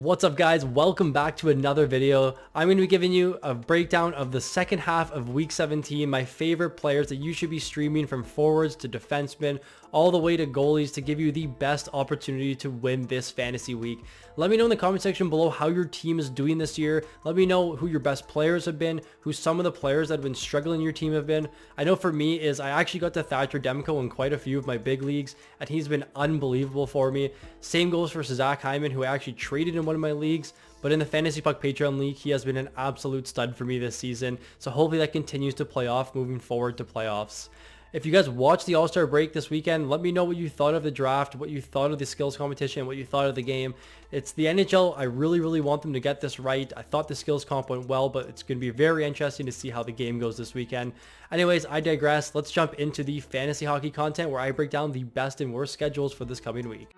What's up, guys? Welcome back to another video. I'm going to be giving you a breakdown of the second half of week 17, my favorite players that you should be streaming from forwards to defensemen all the way to goalies to give you the best opportunity to win this fantasy week. Let me know in the comment section below how your team is doing this year. Let me know who your best players have been, who some of the players that have been struggling in your team have been. I know for me is I actually got to Thatcher Demko in quite a few of my big leagues, and he's been unbelievable for me. Same goes for Zach Hyman, who I actually traded in one of my leagues, but in the FantasyPuck Patreon league, he has been an absolute stud for me this season. So hopefully that continues to play off moving forward to playoffs. If you guys watched the All-Star break this weekend, let me know what you thought of the draft, what you thought of the skills competition, what you thought of the game. It's the NHL. I really want them to get this right. I thought the skills comp went well, but it's going to be very interesting to see how the game goes this weekend. Anyways, I digress. Let's jump into the fantasy hockey content where I break down the best and worst schedules for this coming week.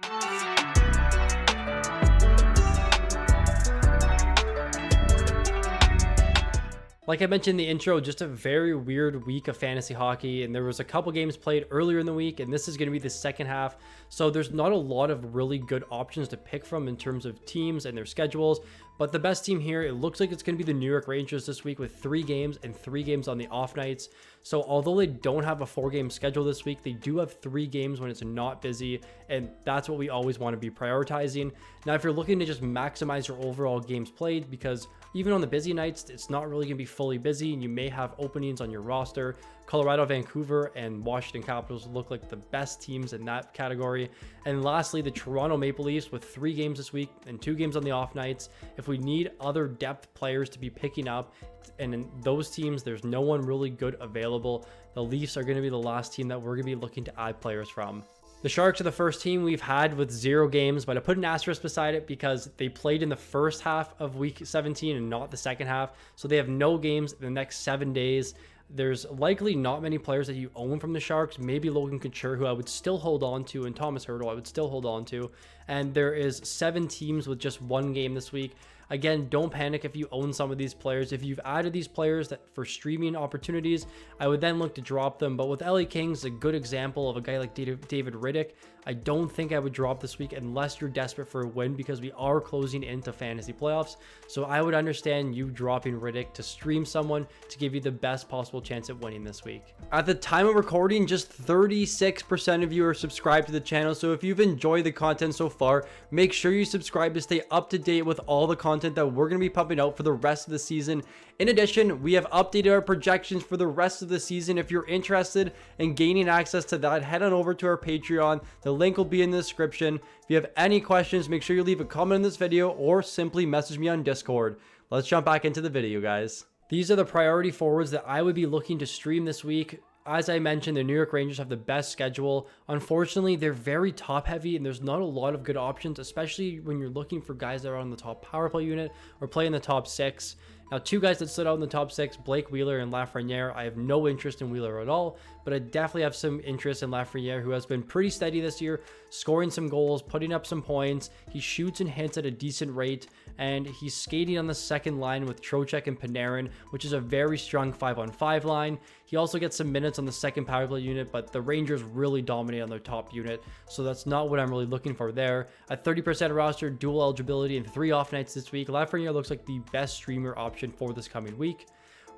Like I mentioned in the intro, just a very weird week of fantasy hockey, and there was a couple games played earlier in the week, and this is going to be the second half, so there's not a lot of really good options to pick from in terms of teams and their schedules. But the best team here, it looks like it's going to be the New York Rangers this week with 3 games and 3 games on the off nights. So although they don't have a 4-game schedule this week, they do have 3 games when it's not busy, and that's what we always want to be prioritizing. Now, if you're looking to just maximize your overall games played, because even on the busy nights, it's not really going to be fully busy, and you may have openings on your roster. Colorado, Vancouver, and Washington Capitals look like the best teams in that category. And lastly, the Toronto Maple Leafs with 3 games this week and 2 games on the off nights. If we need other depth players to be picking up, and in those teams, there's no one really good available, the Leafs are going to be the last team that we're going to be looking to add players from. The Sharks are the first team we've had with 0 games, but I put an asterisk beside it because they played in the first half of week 17 and not the second half. So they have no games in the next 7 days. There's likely not many players that you own from the Sharks, maybe Logan Couture, who I would still hold on to, and Thomas Hertl I would still hold on to. And there is 7 teams with just 1 game this week. Again, don't panic if you own some of these players. If you've added these players that for streaming opportunities, I would then look to drop them. But with LA Kings, a good example of a guy like David Riddick, I don't think I would drop this week unless you're desperate for a win, because we are closing into fantasy playoffs. So I would understand you dropping Riddick to stream someone to give you the best possible chance at winning this week. At the time of recording, just 36% of you are subscribed to the channel. So if you've enjoyed the content so far, make sure you subscribe to stay up to date with all the content that we're going to be pumping out for the rest of the season. In addition, we have updated our projections for the rest of the season. If you're interested in gaining access to that, head on over to our Patreon. The link will be in the description. If you have any questions, make sure you leave a comment in this video or simply message me on Discord. Let's jump back into the video, guys. These are the priority forwards that I would be looking to stream this week. As I mentioned, the New York Rangers have the best schedule. Unfortunately, they're very top heavy and there's not a lot of good options, especially when you're looking for guys that are on the top power play unit or play in the top 6. Now, 2 guys that stood out in the top 6, Blake Wheeler and Lafreniere. I have no interest in Wheeler at all, but I definitely have some interest in Lafreniere, who has been pretty steady this year, scoring some goals, putting up some points. He shoots and hits at a decent rate, and he's skating on the second line with Trocheck and Panarin, which is a very strong 5-on-5 line. He also gets some minutes on the second power play unit, but the Rangers really dominate on their top unit, so that's not what I'm really looking for there. At 30% roster, dual eligibility, and 3 off nights this week, Lafreniere looks like the best streamer option for this coming week.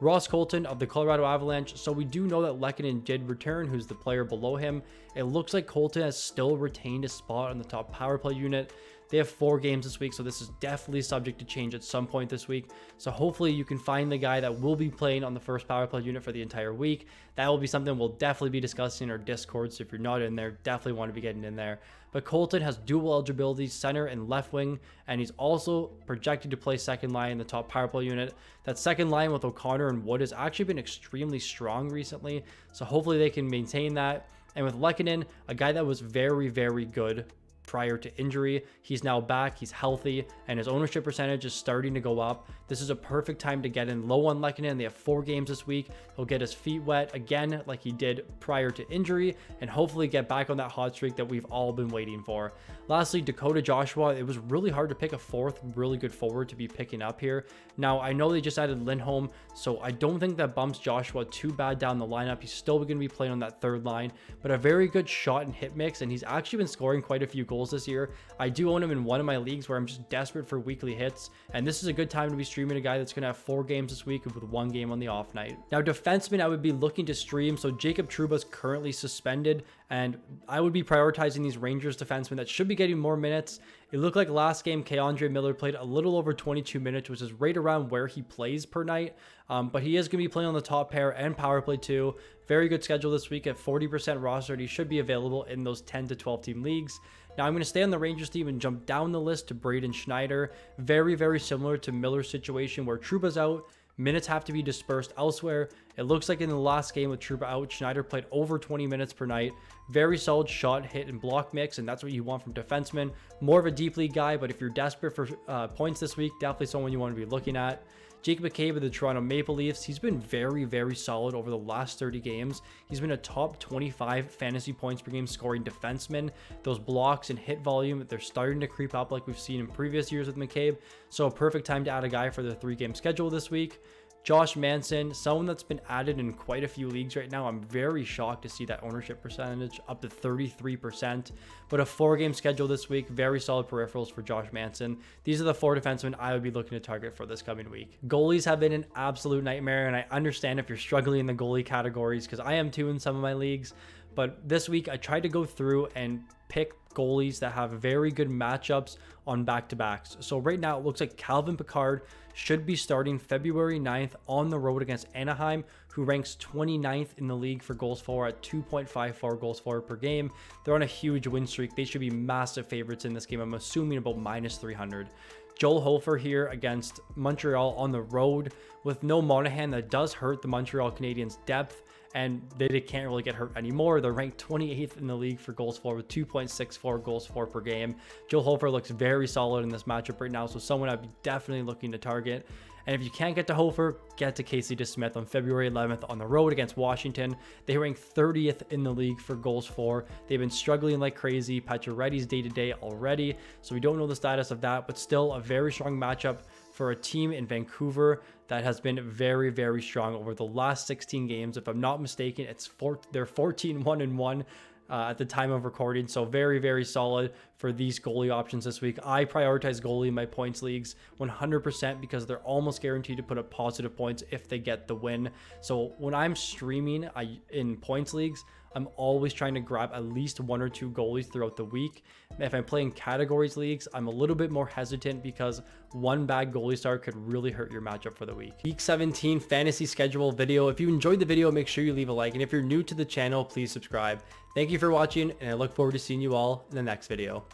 Ross Colton of the Colorado Avalanche. So we do know that Lehkonen did return, who's the player below him. It looks like Colton has still retained a spot on the top power play unit. They have 4 games this week, so this is definitely subject to change at some point this week. So hopefully you can find the guy that will be playing on the first power play unit for the entire week. That will be something we'll definitely be discussing in our Discord, so if you're not in there, definitely want to be getting in there. But Colton has dual eligibility, center and left wing, and he's also projected to play second line in the top power play unit. That second line with O'Connor and Wood has actually been extremely strong recently, so hopefully they can maintain that. And with Lehkonen, a guy that was very good prior to injury, he's now back, he's healthy, and his ownership percentage is starting to go up. This is a perfect time to get in low on Lehkonen. They have 4 games this week. He'll get his feet wet again like he did prior to injury, and hopefully get back on that hot streak that we've all been waiting for. Lastly, Dakota Joshua. It was really hard to pick a 4th really good forward to be picking up here. Now, I know they just added Lindholm, so I don't think that bumps Joshua too bad down the lineup. He's still going to be playing on that 3rd line, but a very good shot and hit mix, and he's actually been scoring quite a few goals goals this year. I do own him in one of my leagues where I'm just desperate for weekly hits, and this is a good time to be streaming a guy that's going to have 4 games this week with 1 game on the off night. Now, defenseman, I would be looking to stream. So Jacob Trouba's currently suspended, and I would be prioritizing these Rangers defensemen that should be getting more minutes. It looked like last game, K'Andre Miller played a little over 22 minutes, which is right around where he plays per night. But he is going to be playing on the top pair and power play too. Very good schedule this week at 40% rostered. He should be available in those 10 to 12 team leagues. Now I'm going to stay on the Rangers team and jump down the list to Braden Schneider. Very, very similar to Miller's situation where Trouba's out. Minutes have to be dispersed elsewhere. It looks like in the last game with Trouba out, Schneider played over 20 minutes per night. Very solid shot, hit, and block mix, and that's what you want from defenseman. More of a deep league guy, but if you're desperate for points this week, definitely someone you want to be looking at. Jake McCabe of the Toronto Maple Leafs, he's been very, very solid over the last 30 games. He's been a top 25 fantasy points per game scoring defenseman. Those blocks and hit volume, they're starting to creep up like we've seen in previous years with McCabe. So a perfect time to add a guy for the 3-game schedule this week. Josh Manson, someone that's been added in quite a few leagues right now. I'm very shocked to see that ownership percentage up to 33%. But a 4-game schedule this week, very solid peripherals for Josh Manson. These are the 4 defensemen I would be looking to target for this coming week. Goalies have been an absolute nightmare, and I understand if you're struggling in the goalie categories, because I am too in some of my leagues. But this week, I tried to go through and pick goalies that have very good matchups on back-to-backs. So right now, it looks like Calvin Pickard should be starting February 9th on the road against Anaheim, who ranks 29th in the league for goals for at 2.54 goals for per game. They're on a huge win streak. They should be massive favorites in this game. I'm assuming about minus 300. Joel Hofer here against Montreal on the road with no Monahan. That does hurt the Montreal Canadiens' depth, and they can't really get hurt anymore. They're ranked 28th in the league for goals for with 2.64 goals for per game. Joel Hofer looks very solid in this matchup right now, so someone I'd be definitely looking to target. And if you can't get to Hofer, get to Casey DeSmith on February 11th on the road against Washington. They rank 30th in the league for goals for. They've been struggling like crazy. Pacioretty's day-to-day already, so we don't know the status of that, but still a very strong matchup for a team in Vancouver that has been very, very strong over the last 16 games. If I'm not mistaken, they're 14-1-1 at the time of recording. So very, very solid for these goalie options this week. I prioritize goalie in my points leagues 100% because they're almost guaranteed to put up positive points if they get the win. So when I'm streaming in points leagues, I'm always trying to grab at least 1 or 2 goalies throughout the week. If I'm playing categories leagues, I'm a little bit more hesitant because one bad goalie start could really hurt your matchup for the week. Week 17 fantasy schedule video. If you enjoyed the video, make sure you leave a like. And if you're new to the channel, please subscribe. Thank you for watching, and I look forward to seeing you all in the next video.